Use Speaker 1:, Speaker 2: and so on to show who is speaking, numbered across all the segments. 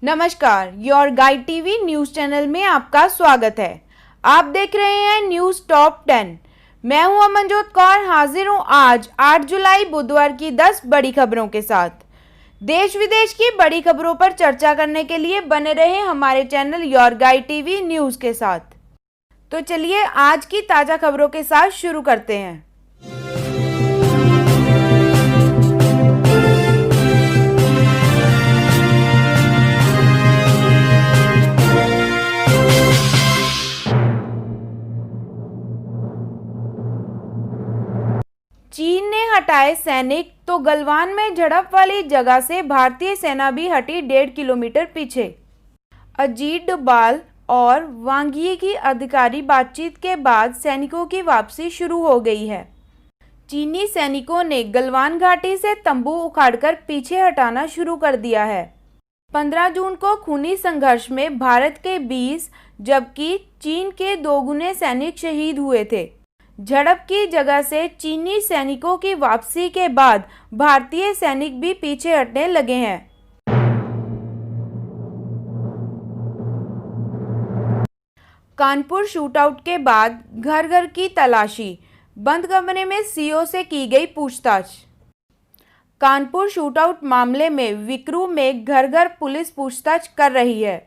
Speaker 1: नमस्कार, your guide TV news channel में आपका स्वागत है। आप देख रहे हैं न्यूज टॉप 10। मैं हूं अमनजोत कौर, हाजिर हूं आज 8 जुलाई बुधवार की 10 बड़ी खबरों के साथ। देश विदेश की बड़ी खबरों पर चर्चा करने के लिए बने रहे हमारे channel your guide TV news के साथ। तो चलिए आज की ताजा खबरों के साथ शुरू करते हैं। चीन ने हटाए सैनिक तो गलवान में झड़प वाली जगह से भारतीय सेना भी हटी 1.5 किलोमीटर पीछे। अजीत डोभाल और वांग यी की अधिकारी बातचीत के बाद सैनिकों की वापसी शुरू हो गई है। चीनी सैनिकों ने गलवान घाटी से तंबू उखाड़कर पीछे हटाना शुरू कर दिया है। 15 जून को खूनी संघर्ष में भारत के 20 जबकि चीन के 2 गुने सैनिक शहीद हुए थे। झड़प की जगह से चीनी सैनिकों की वापसी के बाद भारतीय सैनिक भी पीछे हटने लगे हैं। कानपुर शूटआउट के बाद घर घर की तलाशी, बंद कमरे में सीओ से की गई पूछताछ। कानपुर शूटआउट मामले में विकरू में घर घर पुलिस पूछताछ कर रही है।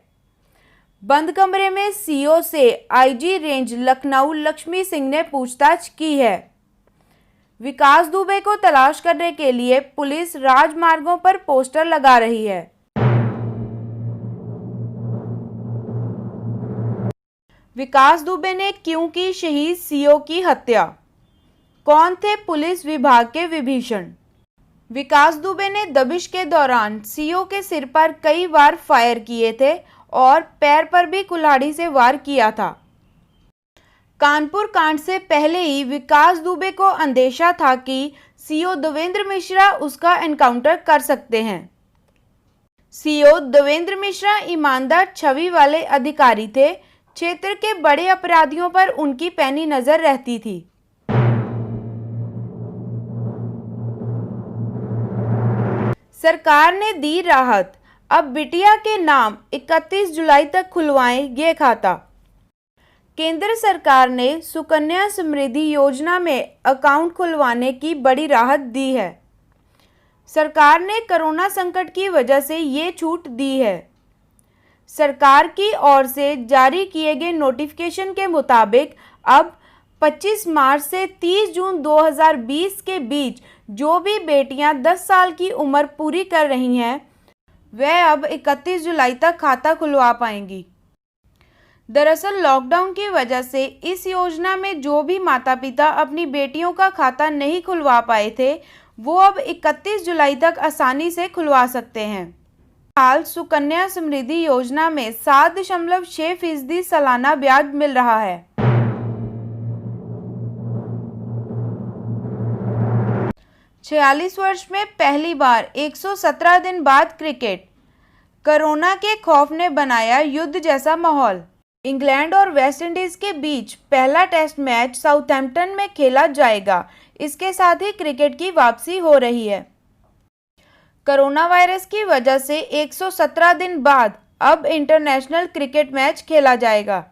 Speaker 1: बंद कमरे में सीओ से आईजी रेंज लखनऊ लक्ष्मी सिंह ने पूछताछ की है। विकास दुबे को तलाश करने के लिए पुलिस राजमार्गों पर पोस्टर लगा रही है। विकास दुबे ने क्यों की शहीद सीओ की हत्या? कौन थे पुलिस विभाग के विभीषण? विकास दुबे ने दबिश के दौरान सीओ के सिर पर कई बार फायर किए थे और पैर पर भी कुल्हाड़ी से वार किया था। कानपुर कांड से पहले ही विकास दुबे को अंदेशा था कि सीओ देवेंद्र मिश्रा उसका एनकाउंटर कर सकते हैं। सीओ देवेंद्र मिश्रा ईमानदार छवि वाले अधिकारी थे। क्षेत्र के बड़े अपराधियों पर उनकी पैनी नजर रहती थी। सरकार ने दी राहत, अब बिटिया के नाम 31 जुलाई तक खुलवाएं ये खाता। केंद्र सरकार ने सुकन्या समृद्धि योजना में अकाउंट खुलवाने की बड़ी राहत दी है। सरकार ने कोरोना संकट की वजह से ये छूट दी है। सरकार की ओर से जारी किए गए नोटिफिकेशन के मुताबिक अब 25 मार्च से 30 जून 2020 के बीच जो भी बेटियां 10 साल की उम्र पूरी कर रही हैं वह अब 31 जुलाई तक खाता खुलवा पाएंगी। दरअसल लॉकडाउन की वजह से इस योजना में जो भी माता पिता अपनी बेटियों का खाता नहीं खुलवा पाए थे वो अब 31 जुलाई तक आसानी से खुलवा सकते हैं। हाल सुकन्या समृद्धि योजना में 7.6% सालाना ब्याज मिल रहा है। छियालीस वर्ष में पहली बार 117 दिन बाद क्रिकेट। कोरोना के खौफ ने बनाया युद्ध जैसा माहौल। इंग्लैंड और वेस्टइंडीज के बीच पहला टेस्ट मैच साउथैम्पटन में खेला जाएगा। इसके साथ ही क्रिकेट की वापसी हो रही है। कोरोना वायरस की वजह से 117 दिन बाद अब इंटरनेशनल क्रिकेट मैच खेला जाएगा।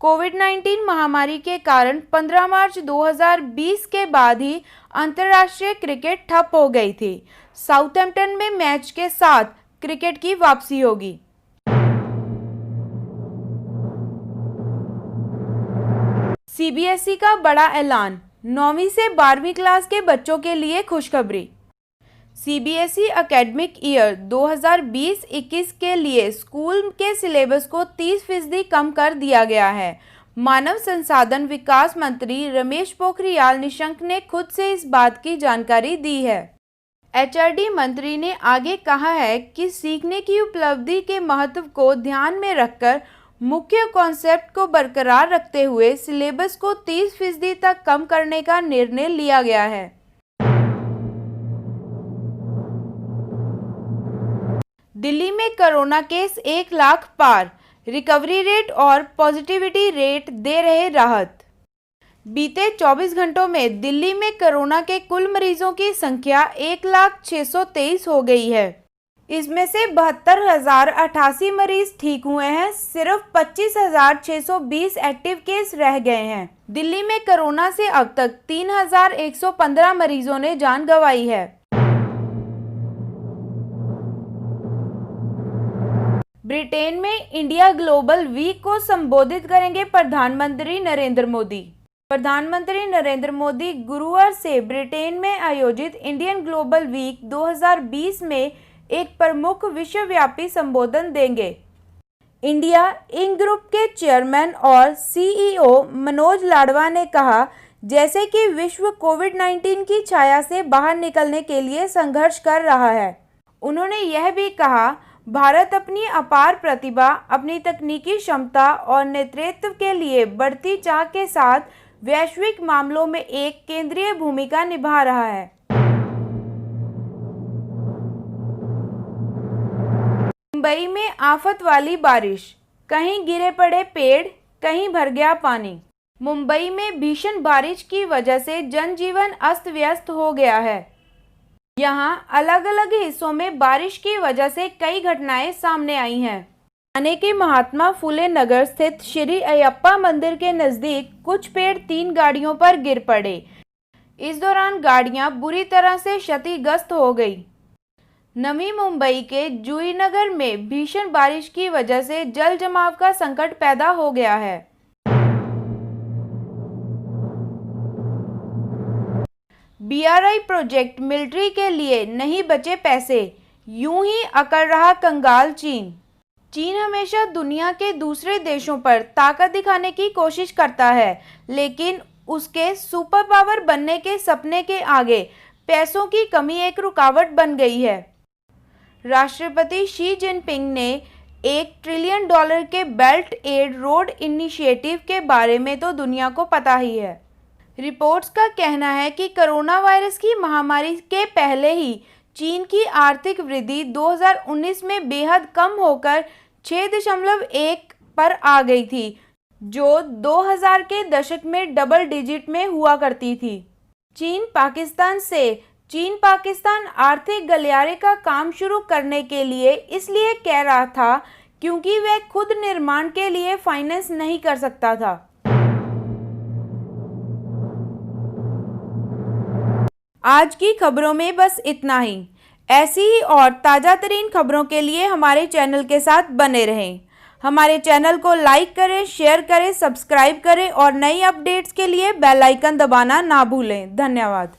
Speaker 1: कोविड-19 महामारी के कारण 15 मार्च 2020 के बाद ही अंतर्राष्ट्रीय क्रिकेट ठप हो गई थी। साउथैम्पटन में मैच के साथ क्रिकेट की वापसी होगी। सीबीएसई का बड़ा ऐलान, 9वीं से 12वीं क्लास के बच्चों के लिए खुशखबरी। सीबीएसई एकेडमिक ईयर 2020-21 के लिए स्कूल के सिलेबस को 30% कम कर दिया गया है। मानव संसाधन विकास मंत्री रमेश पोखरियाल निशंक ने खुद से इस बात की जानकारी दी है। एचआरडी मंत्री ने आगे कहा है कि सीखने की उपलब्धि के महत्व को ध्यान में रखकर मुख्य कॉन्सेप्ट को बरकरार रखते हुए सिलेबस को 30% तक कम करने का निर्णय लिया गया है। दिल्ली में कोरोना केस 1 लाख पार, रिकवरी रेट और पॉजिटिविटी रेट दे रहे राहत। बीते 24 घंटों में दिल्ली में कोरोना के कुल मरीजों की संख्या 1,06,23 हो गई है। इसमें से 72,088 मरीज ठीक हुए हैं। सिर्फ 25,620 एक्टिव केस रह गए हैं। दिल्ली में कोरोना से अब तक 3,115 मरीजों ने जान गंवाई है। ब्रिटेन में इंडिया ग्लोबल वीक को संबोधित करेंगे प्रधानमंत्री नरेंद्र मोदी। प्रधानमंत्री नरेंद्र मोदी गुरुवार से ब्रिटेन में आयोजित इंडियन ग्लोबल वीक 2020 में एक प्रमुख विश्वव्यापी संबोधन देंगे। इंडिया इंक ग्रुप के चेयरमैन और सीईओ मनोज लाडवा ने कहा, जैसे कि विश्व कोविड-19 की छाया से बाहर निकलने के लिए संघर्ष कर रहा है। उन्होंने यह भी कहा, भारत अपनी अपार प्रतिभा, अपनी तकनीकी क्षमता और नेतृत्व के लिए बढ़ती चाह के साथ वैश्विक मामलों में एक केंद्रीय भूमिका निभा रहा है। मुंबई में आफत वाली बारिश, कहीं गिरे पड़े पेड़, कहीं भर गया पानी। मुंबई में भीषण बारिश की वजह से जनजीवन अस्त व्यस्त हो गया है। यहां अलग अलग हिस्सों में बारिश की वजह से कई घटनाएं सामने आई हैं। ठाणे के महात्मा फुले नगर स्थित श्री अयप्पा मंदिर के नजदीक कुछ पेड़ 3 गाड़ियों पर गिर पड़े। इस दौरान गाड़ियां बुरी तरह से क्षतिग्रस्त हो गई। नवी मुंबई के जुई नगर में भीषण बारिश की वजह से जल जमाव का संकट पैदा हो गया है। BRI प्रोजेक्ट मिलिट्री के लिए नहीं बचे पैसे, यूं ही अकड़ रहा कंगाल चीन। चीन हमेशा दुनिया के दूसरे देशों पर ताकत दिखाने की कोशिश करता है, लेकिन उसके सुपर पावर बनने के सपने के आगे पैसों की कमी एक रुकावट बन गई है। राष्ट्रपति शी जिनपिंग ने $1 ट्रिलियन के बेल्ट एंड रोड इनिशिएटिव के बारे में तो दुनिया को पता ही है। रिपोर्ट्स का कहना है कि कोरोना वायरस की महामारी के पहले ही चीन की आर्थिक वृद्धि 2019 में बेहद कम होकर 6.1 पर आ गई थी, जो 2000 के दशक में डबल डिजिट में हुआ करती थी। चीन पाकिस्तान आर्थिक गलियारे का काम शुरू करने के लिए इसलिए कह रहा था क्योंकि वह खुद निर्माण के लिए फाइनेंस नहीं कर सकता था। आज की खबरों में बस इतना ही। ऐसी ही और ताज़ा तरीन खबरों के लिए हमारे चैनल के साथ बने रहें। हमारे चैनल को लाइक करें, शेयर करें, सब्सक्राइब करें और नई अपडेट्स के लिए बेल आइकन दबाना ना भूलें। धन्यवाद।